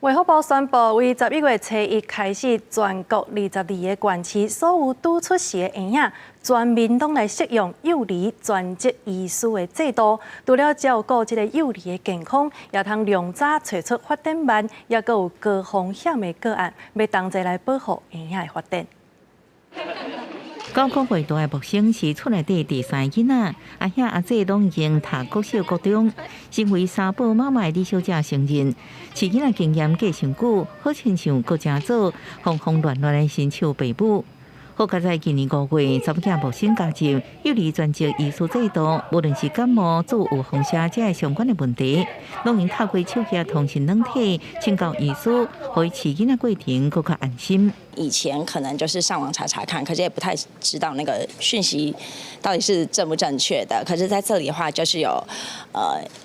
卫福部宣布，为11月初1开始，全国22个县市所有拄出世的婴仔，全面拢来适用幼儿专职医师的制度。除了照顾这个幼儿的健康，也通量早找出发展慢，也阁有高风险的个案，要同齐来保护婴仔的发展。9个月大的木星是厝内底第3个囡仔，阿兄阿姐拢已经读国小、高中，身为三宝妈妈的李小姐承认，饲囡仔经验过伤久，好亲像国家组轰轰乱乱的亲像爸母。好在在今年5月，查某囝木星加入幼儿专职医师制度，无论是感冒、注有风邪这些相关的问题，拢用透过手机通讯软体请教医师，互伊饲囡仔过程更加安心。以前可能就是上网查查看，可是也不太知道那个讯息到底是正不正确的。可是在这里的话，就是有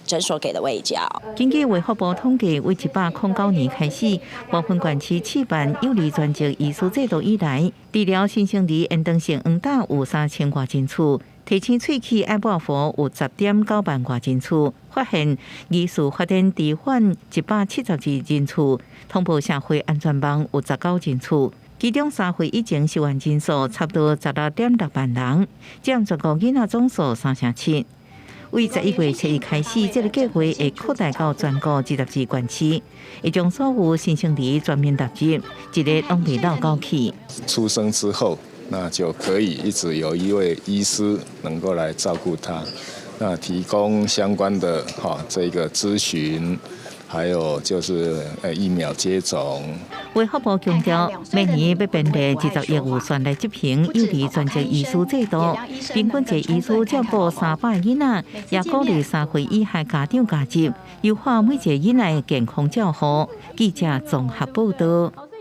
诊所给的卫教。根据卫福部统计，为1809年开始，部分县市试办幼儿专职医师制度以来，治疗新生儿严重性黄疸有3000多间厝，提醒喙齿爱抹服有10.9万多间厝，发现医师发展迟缓172间厝，通报社会安全网有19间厝。其中3岁以前受案人数差不多16.6万人，占全国囡仔总数3%。为11月初1开始，这个计划会扩大到全国22县市，会将所有新生儿全面纳入，一个拢未落高去。出生之后，那就可以一直有一位医师能够来照顾他，那提供相关的这个咨询。还有就是疫苗接种。卫福部强调，明年要编列20亿预算来执行幼儿专职医师制度，平均一个医师照顾300个囡仔，也鼓励3岁以下家长加入，优化每一个囡仔的健康照护。记者综合报道。